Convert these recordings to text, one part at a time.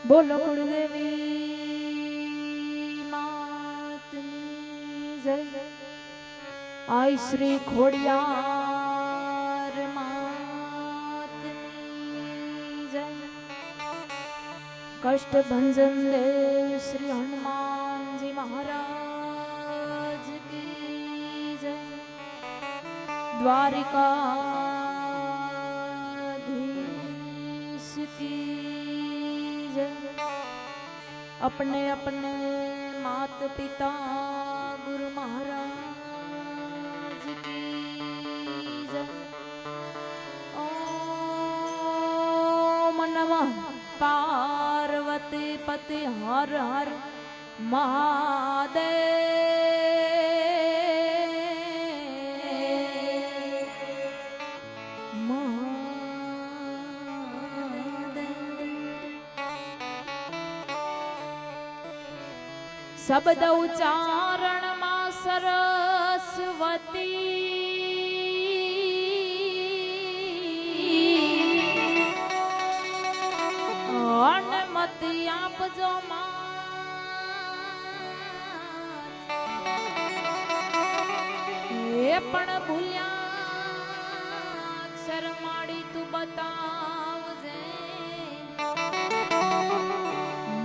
બોલો કુળદેવી માતની જય. આઈ શ્રી ખોડિયાર માતની જય. કષ્ટ ભંજન દેવ શ્રી હનુમાનજી મહારાજ કી જય. દ્વારિકાધીશ की जय. अपने अपने मात पिता गुरु महाराज की जय. ओम नमः पार्वती पति हर हर महादेव. શબ્દ ઉચ્ચારણમાં સરસ્વતી અનુમતિ આપજો એ પણ ભૂલ્યા અક્ષર માડી તું બતાવજે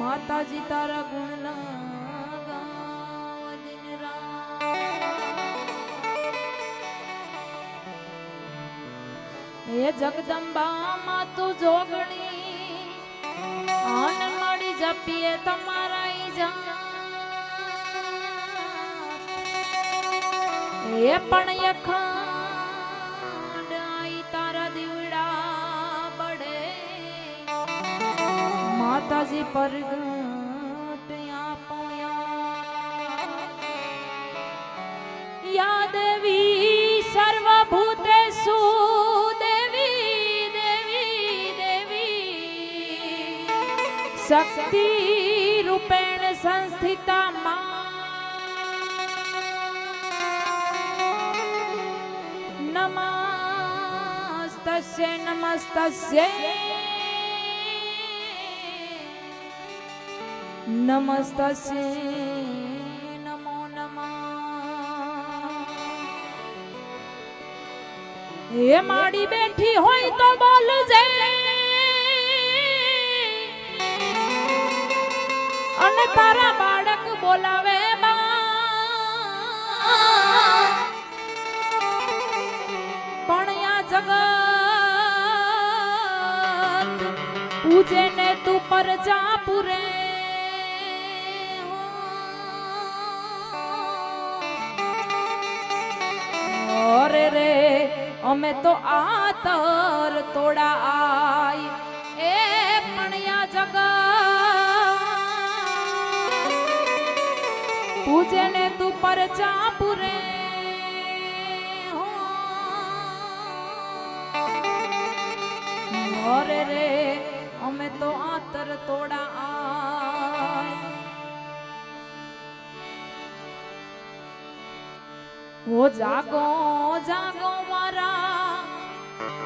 માતાજી તારા ગુણના એ જગદંબા માં તું જોગણી આન મળી જપીએ તમારા એ પણ અખંડ આઈ તારા દીવડા બડે માતાજી પરગટ આપોયા. યા દેવી સર્વભૂતેષુ शक्ति रूपेण संस्थिता नमस्तस्ये नमस्तस्ये नमस्तस्ये नमो नमः. ये माड़ी बैठी होई तो बोल जे અને તારા બાળક બોલાવે પણ આ જગત પૂજે ને તું પરજા પૂરે. અરે રે અમે તો આતર તોડા આઈ એ પણ આ જગત પૂજે ને તું પરચા પૂરે. અરે રે અમે તો આતર તોડા આય. ઓ જાગો જાગો મારા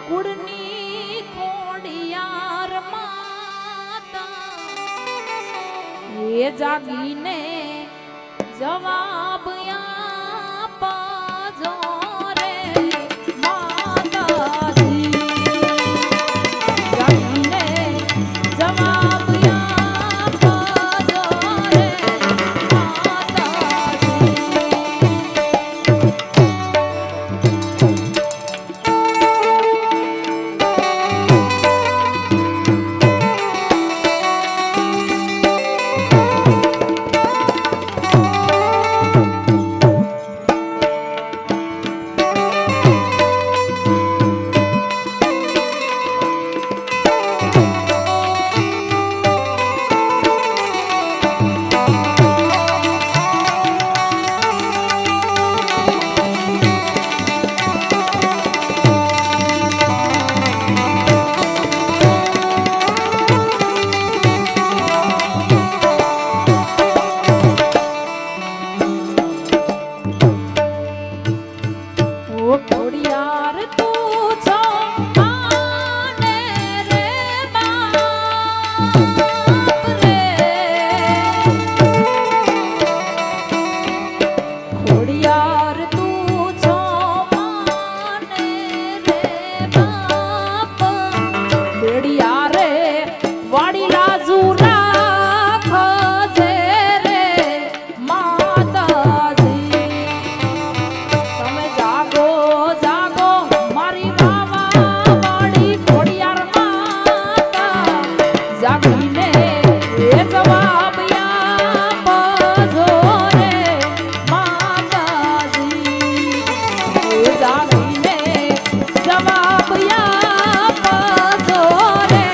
કુળની ખોડિયાર માતા એ જાગીને જવાબ આપજો રે માતાજી. જાગીને જવાબ આપજો રે માતાજી. બેડિયા રે વાડી લાજુ રાખજે રે માતાજી તમે જાગો જાગો મારી રાવા વાડી ખોડિયાર માતા જાગીને એ જવાબ આપજો રે માતાજી એ જાગીને જવાબ આપજો રે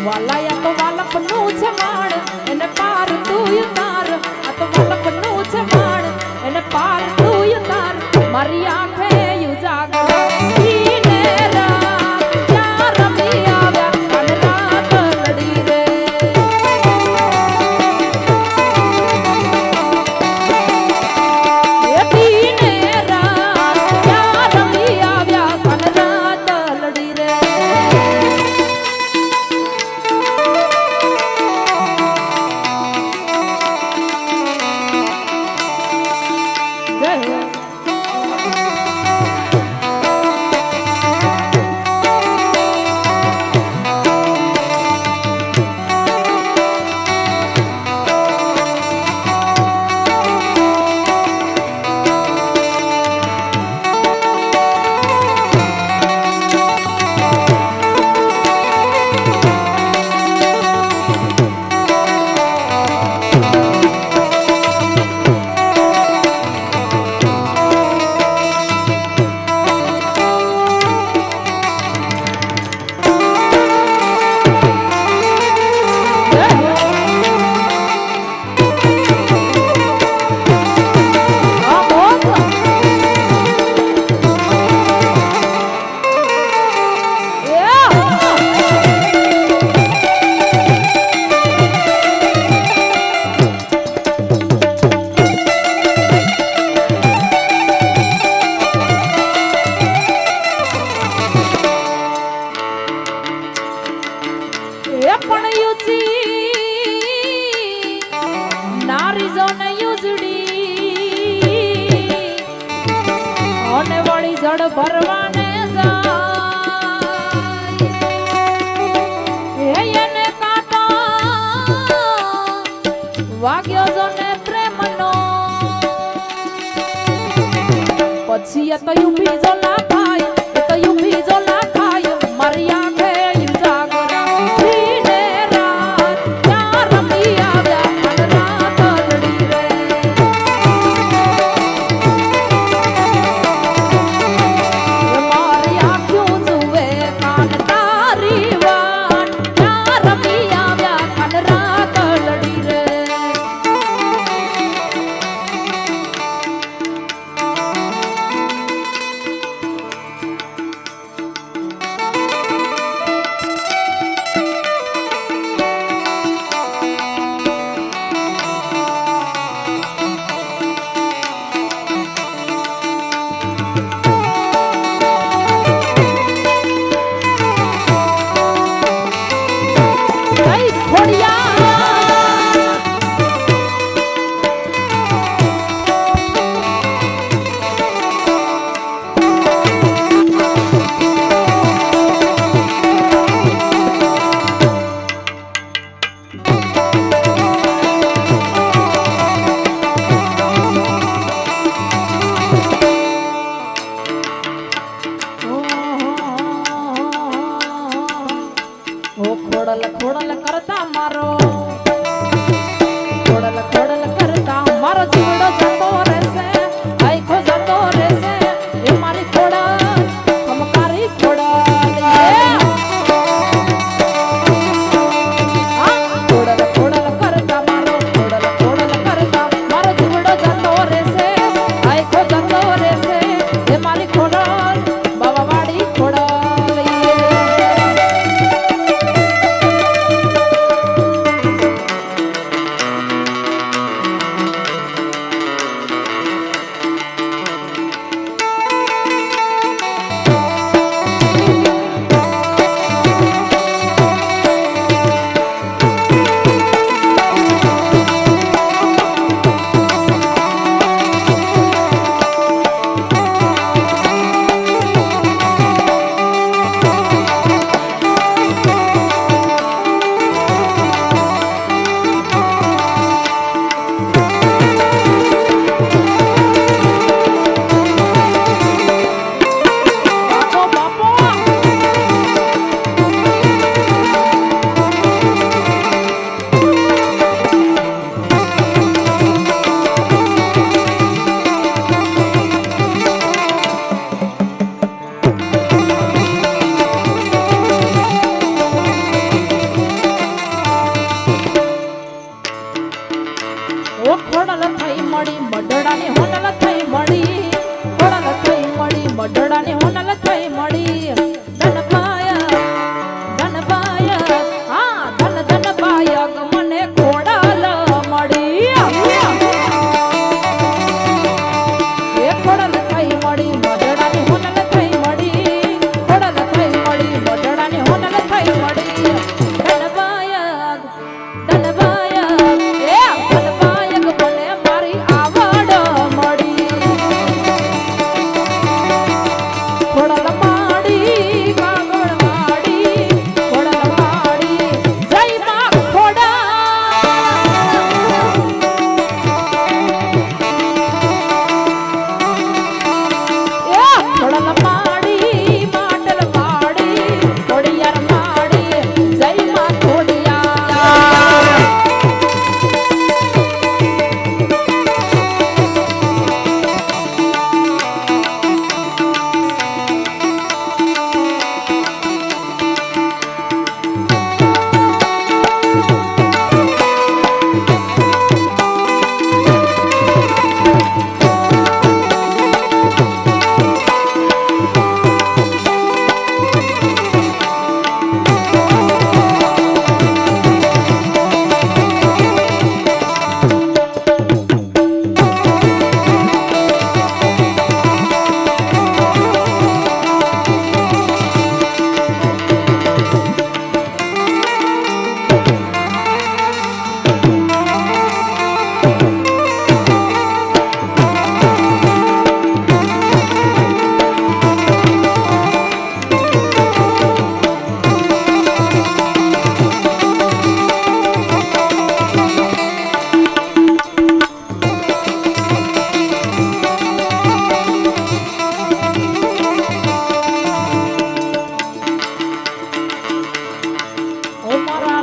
વાલાયા તો વાલપનું છે માણ એને પાર તું ઉતાર આ તો વાલપનું છે માણ એને પાર તું ઉતાર મારી આંખે ઉજાગર ઈને રાત ક્યાં રમી આવ્યા કાલ રાત લડી રે એ ઈને રાત ક્યાં રમી આવ્યા કાલ રાત લડી રે જળ ભરવાને જાય એને કાંટા વાગ્યો જોને પ્રેમનો પછી એ તો યુપી જો લાખાય એ તો યુપી જો લાખાય મારી આંખે ઉજાગર ઈને રાત ક્યાં રમી આવ્યા કાલ રાત લડી રે ખોડલ ખોડલ કરતા મારો ખોડલ ખોડલ કરતા મારો જીવડો જતો રહેશે આખો જતો રહેશે એ મારી ખોડલ કમકારી ખોડલ ખોડલ ખોડલ કરતા મારો ખોડલ ખોડલ કરતા મારો જીવડો જતો રહેશે આખો જતો રહેશે એ મારી ખોડલ બાવાવાડી ખોડલ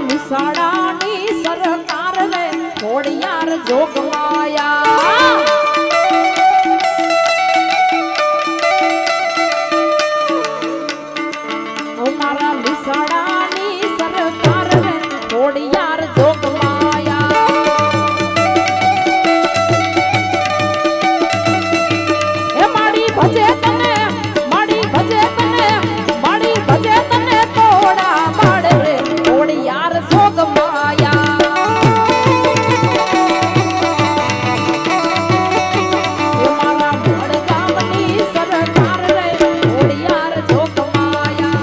નિશાળાની સરકાર રે ખોડિયાર જોગમાયા મારા નિશાળાની સરકાર રે ખોડિયાર જોગમાયા એ માડી ભજે તને માડી ભજે તને માડી ભજે તને તોડા બાળ રે ખોડિયાર જોગમાયા એ મારા વડગામની સરકાર રે ખોડિયાર જોગમાયા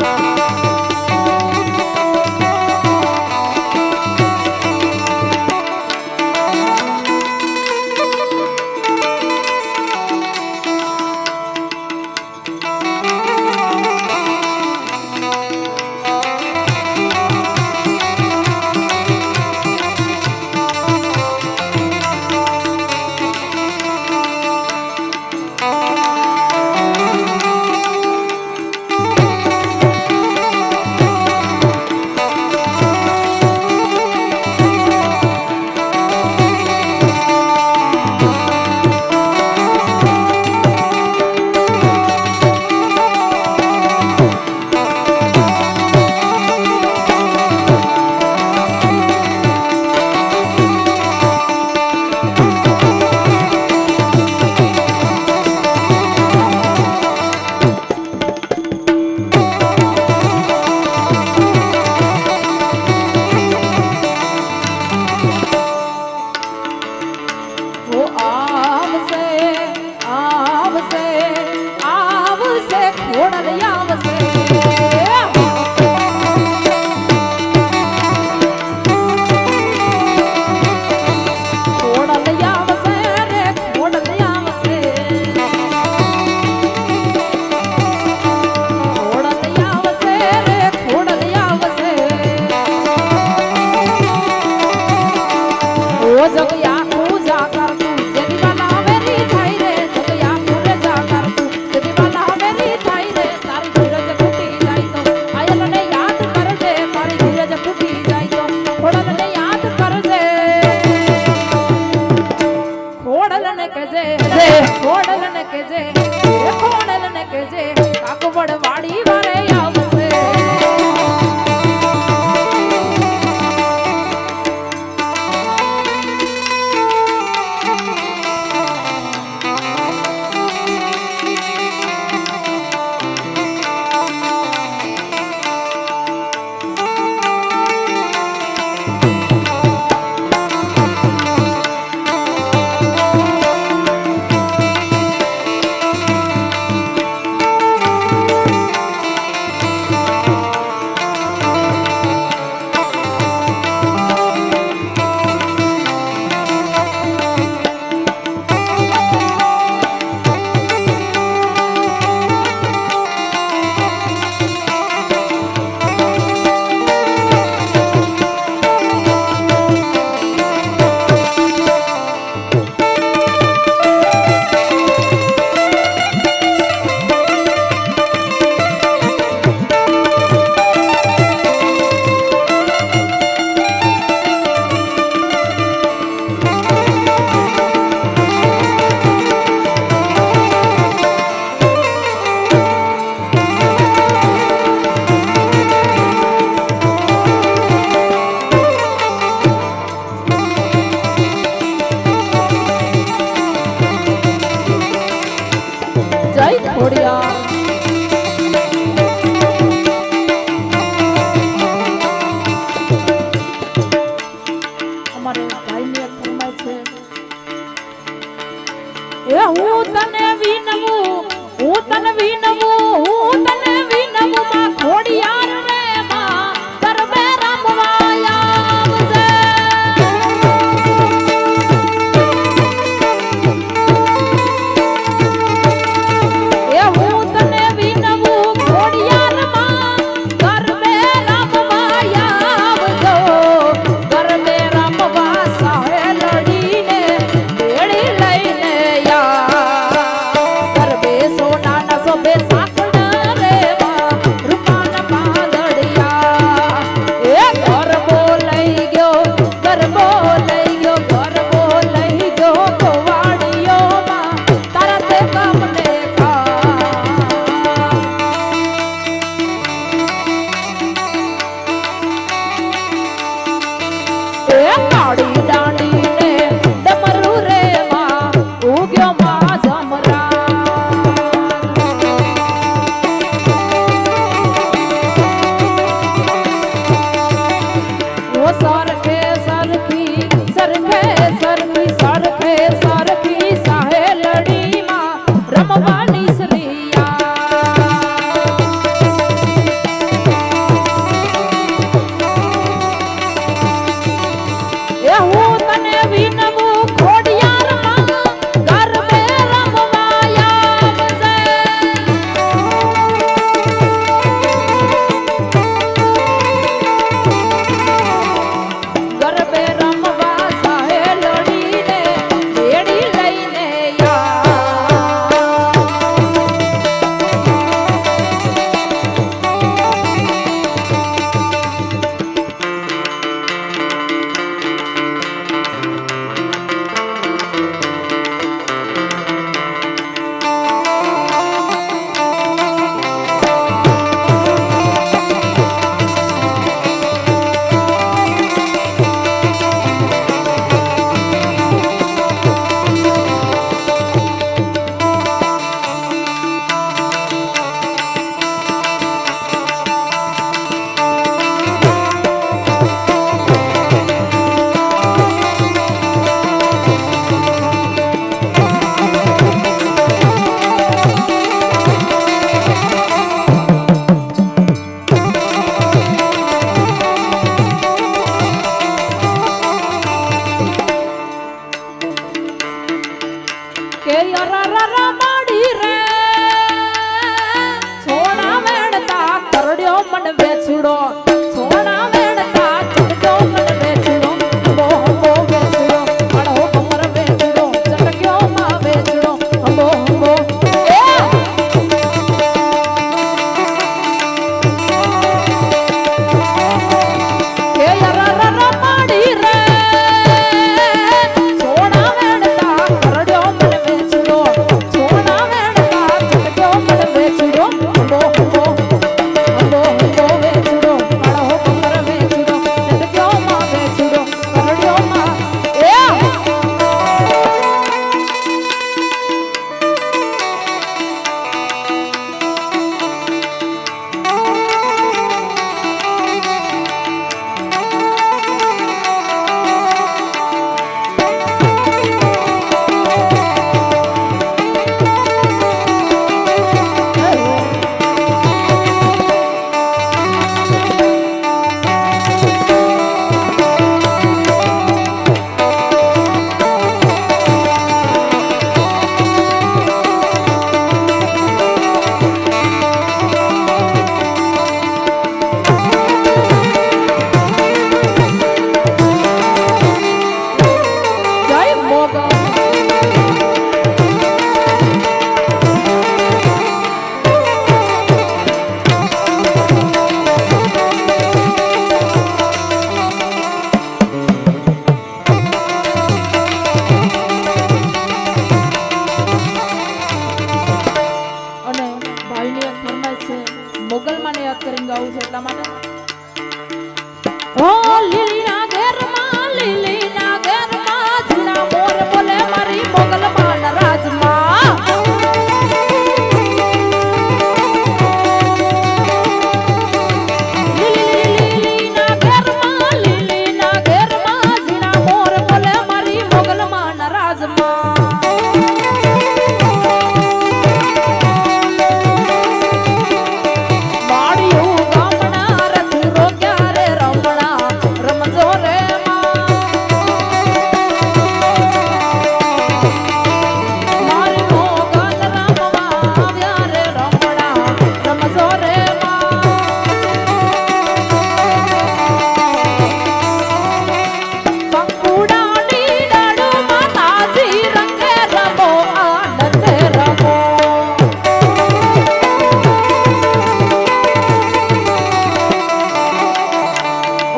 વાડી વારે આવશે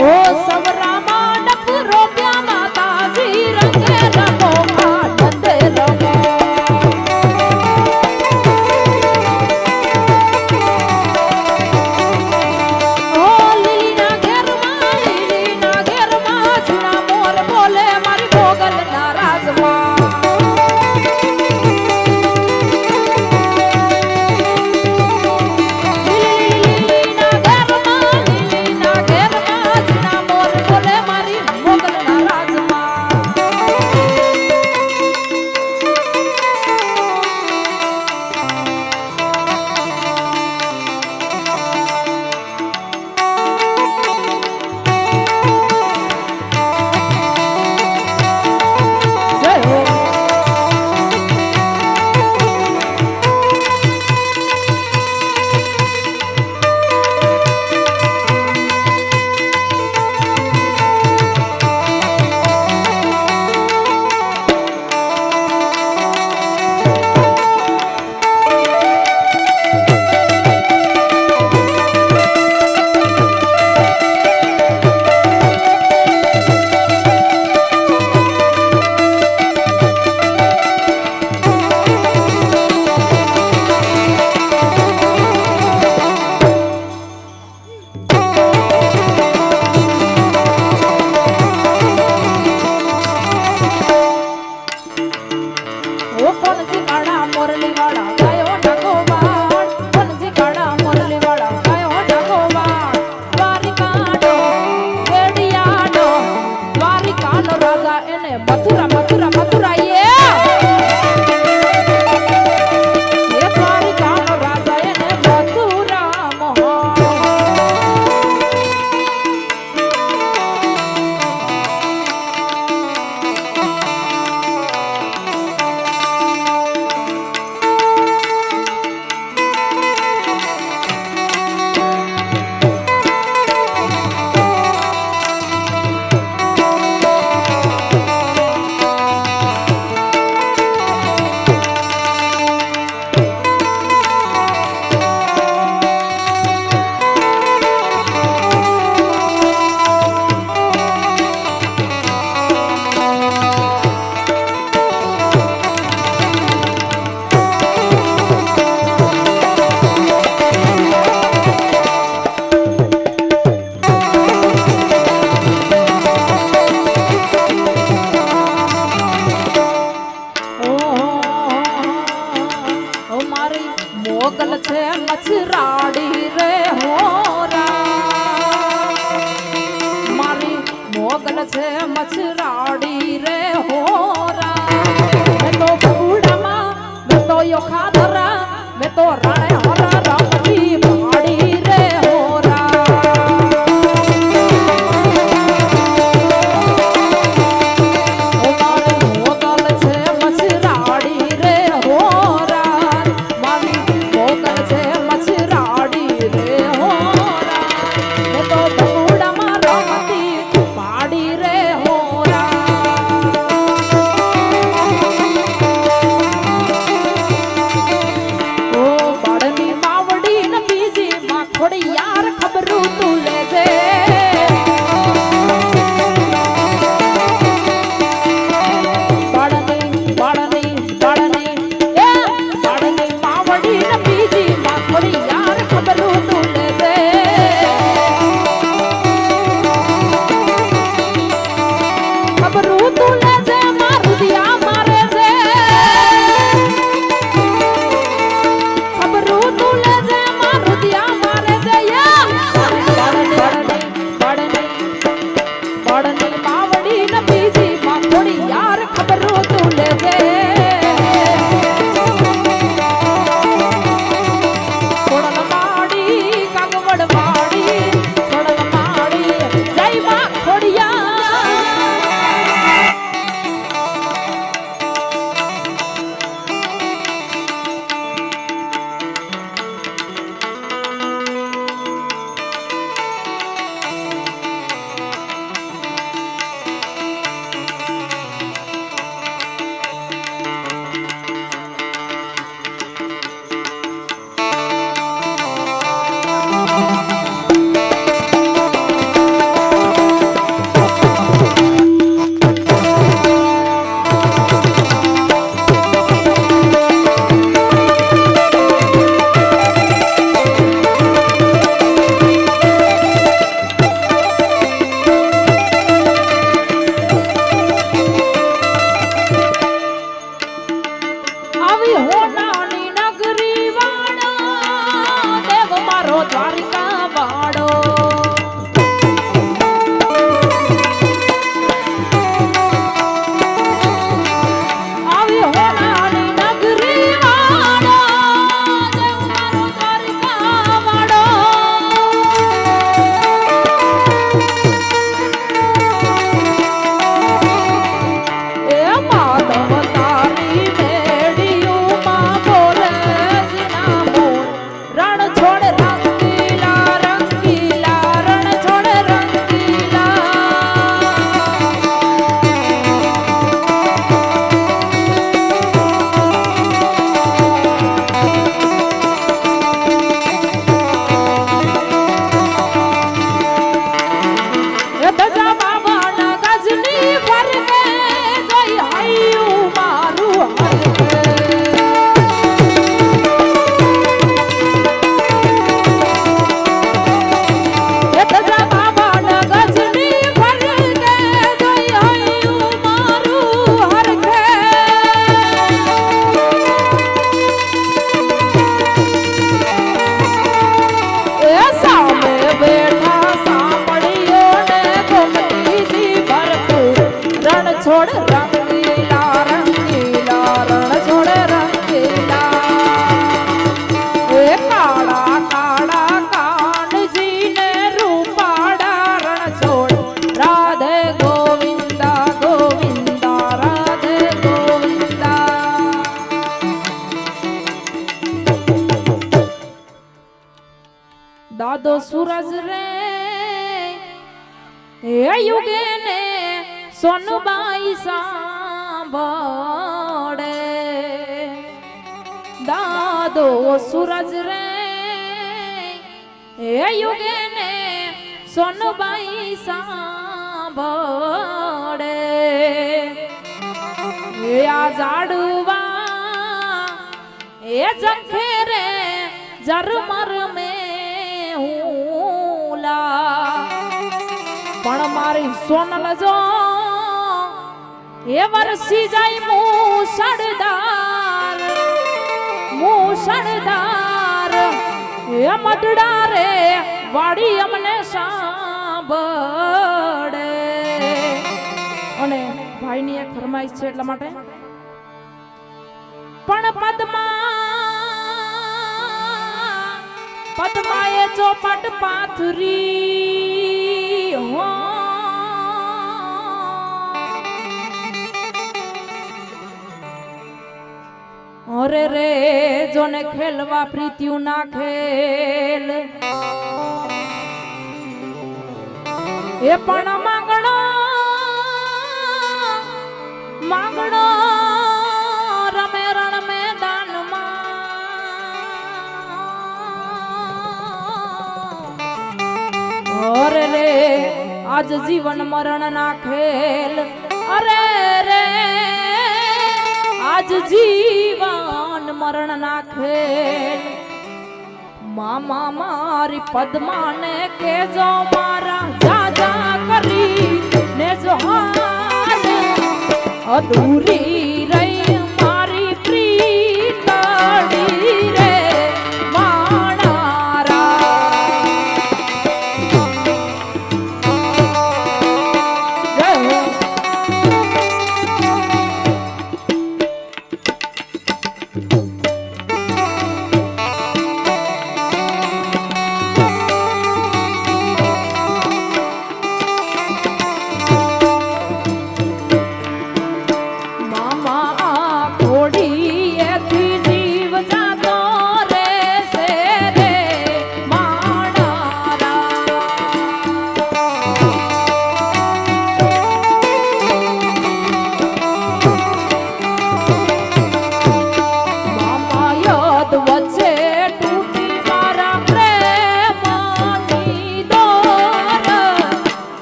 ઓ સવરામાં ડપરો પ્યા માતાજી રંગે રમો આનંદે રમો ઓ લીલીના ઘેરમાં ઝીણા મોર બોલે મારી મોગલના રાજમાં મોગલ છે મછરાડી રે હોરા મારી મોગલ છે મછરાડી રે હોરા મેં તો બુડામાં મેં તો યોખા ધરા મેં તો રાણે હરા રમતી પાડી રે ઓ એ યુગે ને સોનબાઈ સાંભળે દાદો સૂરજ રે એ યુગે ને સોનબાઈ સાંભળે એ આ ઝાડવા એ જખે રે જરમર મે હુલા પણ મારી સોનલ જો એ વરસી જાય મૂસળદાર એ મદડા રે વાડી અમને સાંભળે અને ભાઈની એક ફરમાઈશ છે એટલા માટે પણ પદ્માએ ચોપાટ પાથરી હો અરે રે જોને ખેલવા પ્રીત્યું ના ખેલ એ પણ માંગણો રમે રણ મેદાનમાં અરે રે આજ જીવન મરણ ના ખેલ અરે રે આજ જીવન મરણ ના ખેલ મામા મારી પદ્માને કેજો મારા જાજા કરી ને જોહાર અધૂરી રહી મારી પ્રીતડી રે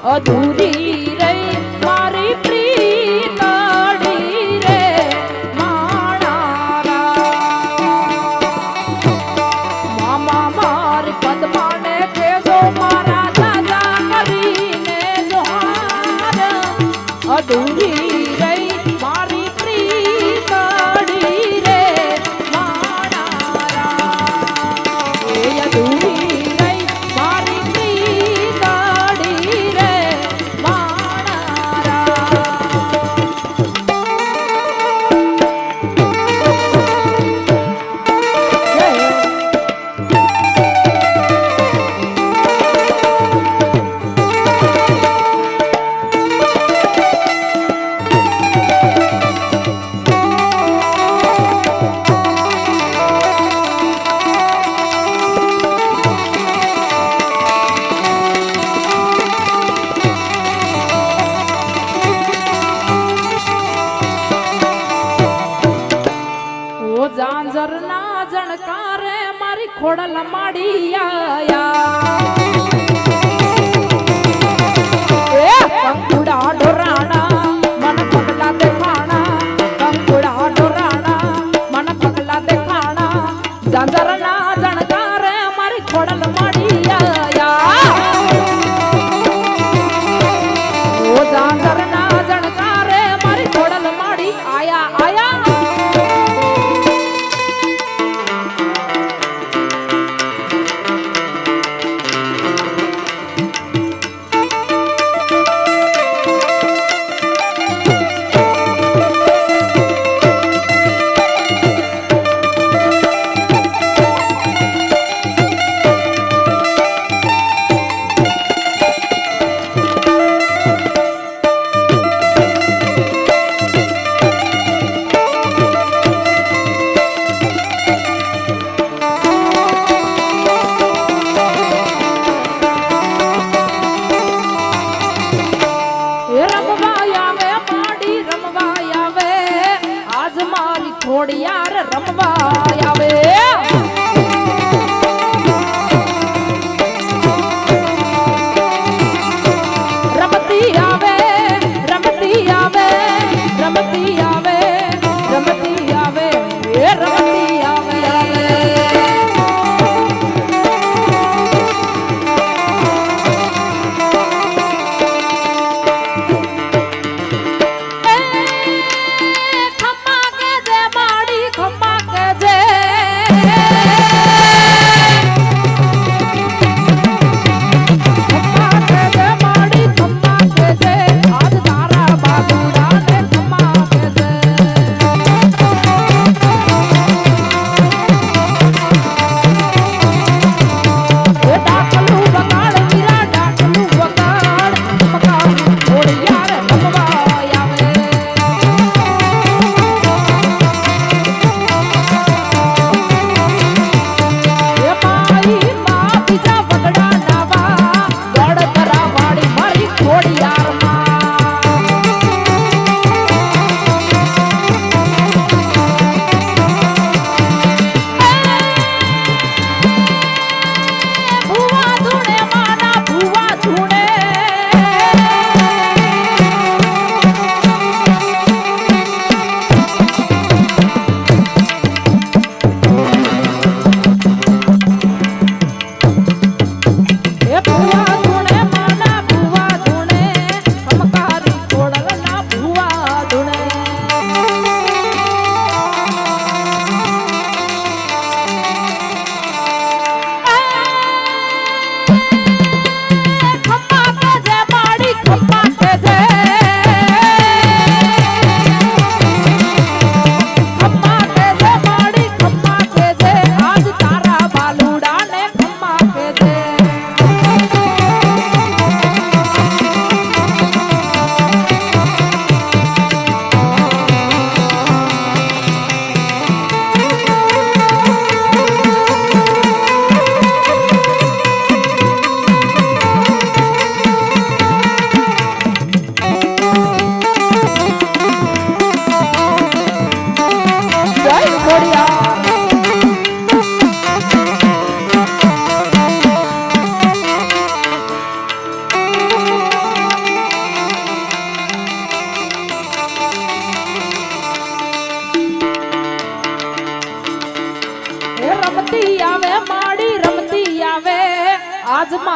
અધૂરી રહી મારી પ્રીતડી રે માણારા મામા મારી પદ્માને કેજો મારા દાદા કરીને જોહાર અધૂરી રહી મારી પ્રીતડી રે માણારા એ અધૂરી રહી મારી પ્રીતડી રે ઝાંઝરના જણકારે મારી ખોડલ માડી આયા એ કંકુડા ઢોરાણા મન પગલા દેખાણા કંકુડા ઢોરાણા મન પગલા દેખાણા ઝાંઝરના જણકારે મારી ખોડલ માડી આયા ઓ ઝાંઝરના જણકારે મારી ખોડલ માડી આયા આયા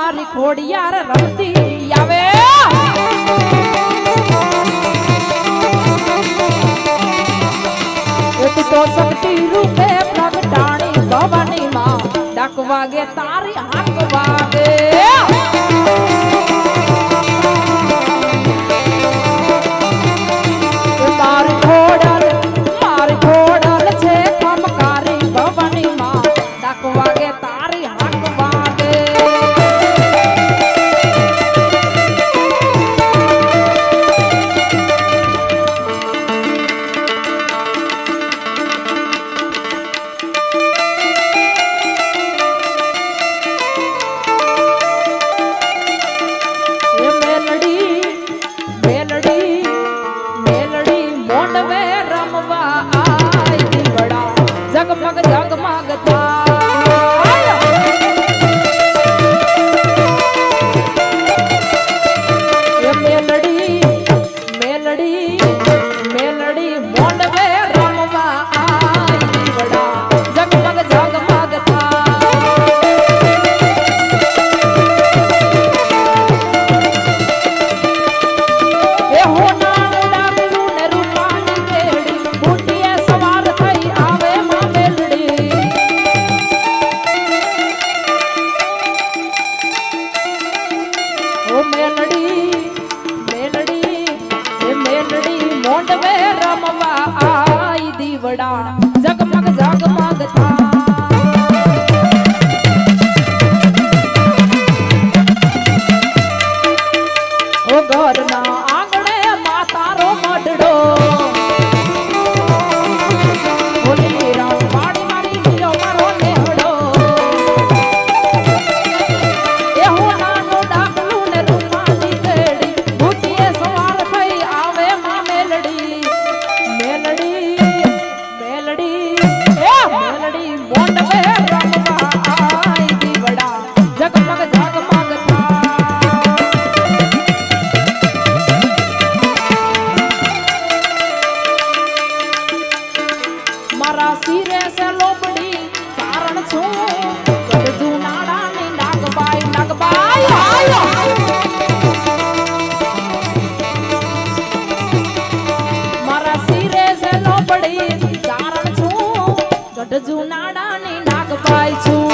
મારી ખોડિયાર રમતી આવે એક તો શક્તિ રૂપે પ્રગટાણી ભવાની માં ડાક વાગે તારી હાક વાગે મારી ખોડલ છે ખમકારી ભવાની માં ડાક વાગે તારી હાક વાગે જગમગ જગમગ થાય એ મેલડી મોંડવે રમવા આઈ દીવડા જગમગ જગમગ થાય એ હોનાનું ડાકલું ને રૂપાની કેડી બુટીએ સવાર થઈ આવે મોંડવે રમવા આઈ દીવડા જગમગ જગમગ ઓ ઘરના આંગણે માતારો મઢડો બોલી રામ પાડી મારી લીલો મારો નેહડો એ હું નાનું ડાકલું ને રૂપાની કેડી ભૂટીએ સવાર થઈ આવે માં મેલડી મોંડવે રમવા આઈ દીવડા જગમગ જગમગ મારા સિરે સે લોબડી ચારણ છું ગઢજુ નાડાની નાગબાઈ મારા સિરે સે લોબડી ચારણ છું ગઢજુ નાડાની નાગબાઈ છું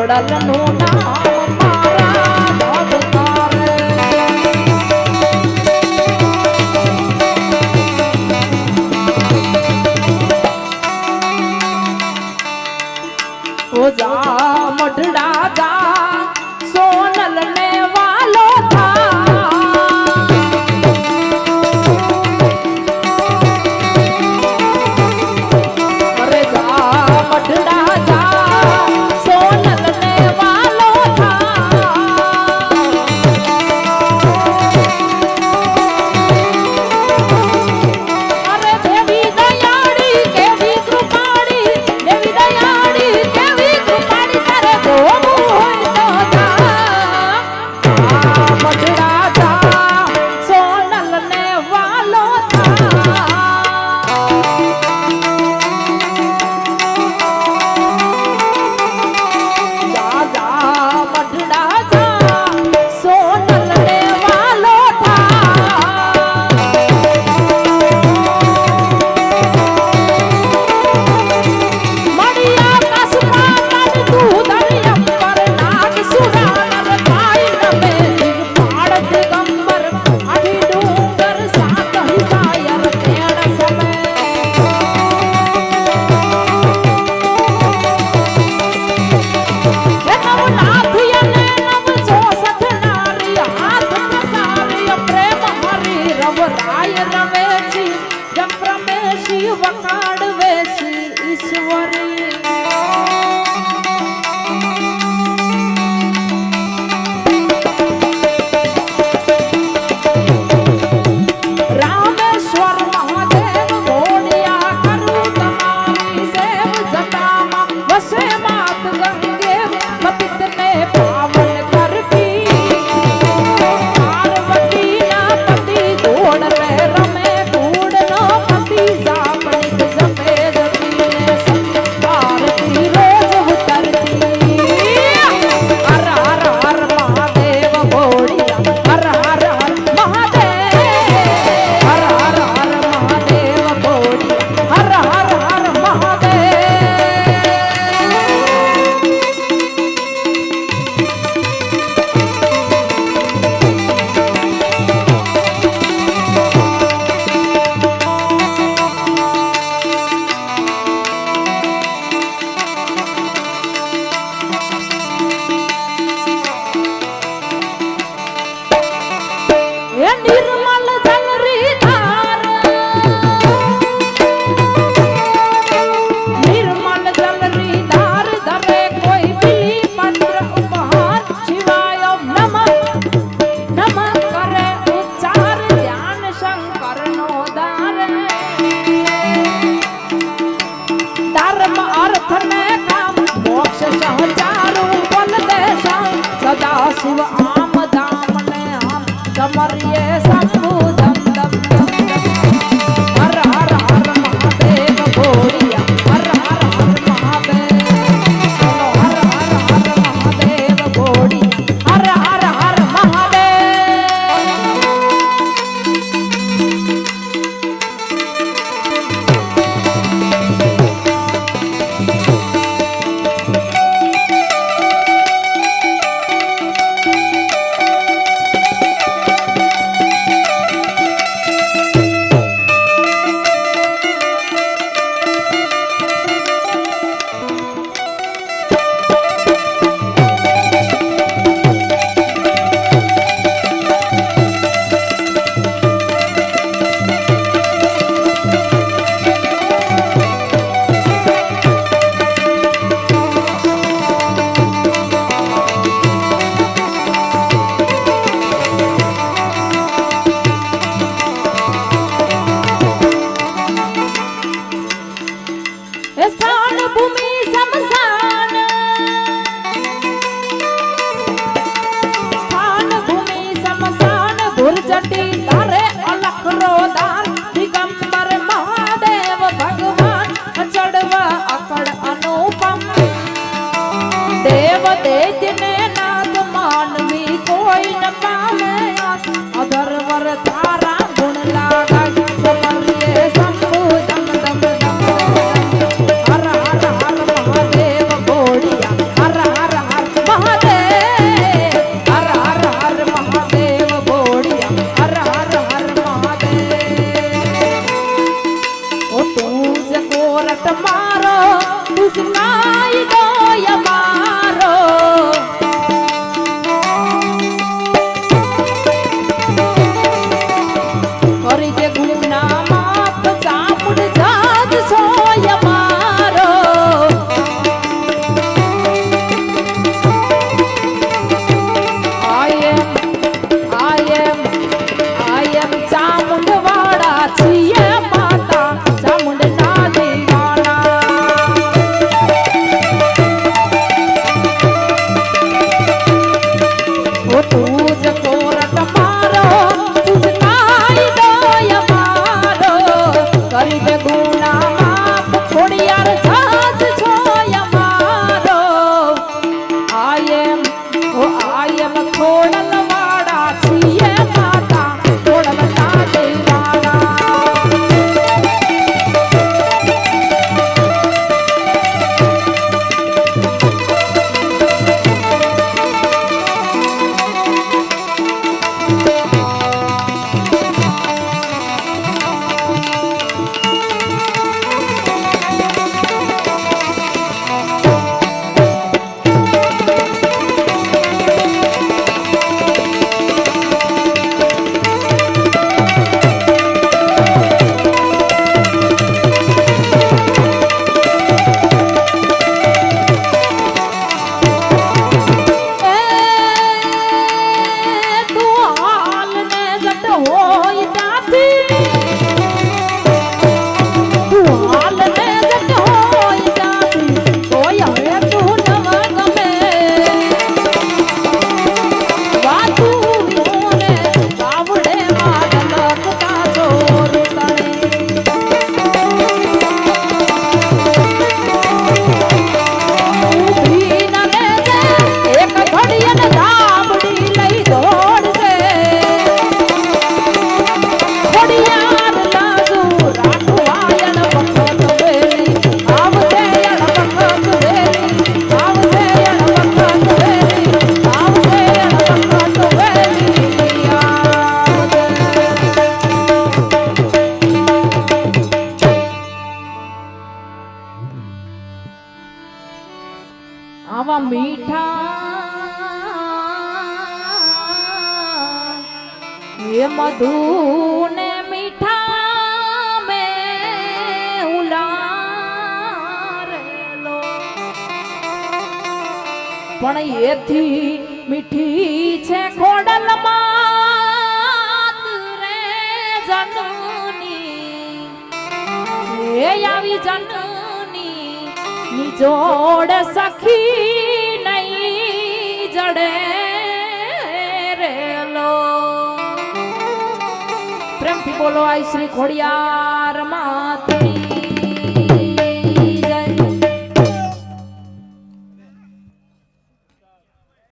ખોડલનું નામ મારા ધબકારે ઓ જા મઢડા જા સોનલ ને વાલો થા અરે જા મઢડા જા સોનલ ને વાલો થા ઈ વખાડવે છે ઈશ્વરી રામેશ્વર મહાદેવ ઘોડિયા કરું તમારી સેવ જટામાં વસે માત ગંગે પતિતને પાવન કરતી પાર્વતી ના પતિ ઘોડ રે રમે ઘોડનો પતિ જાપણિક જમે જતીને સંપારતી રોજ ઉતરતી હર હર હર મહાદેવ ઘોડિયા હર હર હર મહાદેવ હર હર હર મહાદેવ ઘોડિયા હર હર હર મહાદેવ એ નિર્મલ જલરી ધાર નિર્મલ જલરી ધાર ધરે કોઈ બિલી પત્ર ઉપહાર શિવાય નમઃ નમઃ કરે ઉચ્ચાર ધ્યાન શંકર નો દાર ધર્મ અર્થ ને કામ મોક્ષ સહચારું બલ દેશા સદા શિવ આમ ધામ ને આમ સમર્યે શંભુ ધમ ધમ ધમ હર હર હર મહાદેવ ઘોડિયા હર હર હર મહાદેવ બોલો હર હર હર મહાદેવ ઘોડિયા હર હર હર સ્થાન ભૂમિ સમસાન સ્થાન ભૂમિ સમસાન ગુરજટી તારે અલખ રોદાર દિગંબર મહાદેવ ભગવાન ચડવા અકળ અનુપમ દેવ દૈત્યને નાદ માનવી કોઈ ન પામે અધર્વર તારા ગુણ લાગાય સમર્યે શંભુ ધમ ધમ ધમ હર હર હર મહાદેવ ઘોડિયા હર હર હર મહાદેવ હર હર હર મહાદેવ ઘોડિયા હર હર હર મહાદેવ ઓ તુજ કોરટ મારો તુજ નાઈ ગોય મારો કરી દે ગુના માપ ચામુડ જાજ સોય મારો I am ચામુંડ વાળા છીએ માતા ચામુંડ ના દીવાના આવા મીઠા એ મધુ ને મીઠા મેં ઉલારેલો પણ એથી મીઠી છે ખોડલમાં રે જનની એ આવી જનની ની જોડ સખી નહીં જડે રેલો પ્રેમથી બોલો આઈ શ્રી ખોડિયાર માતની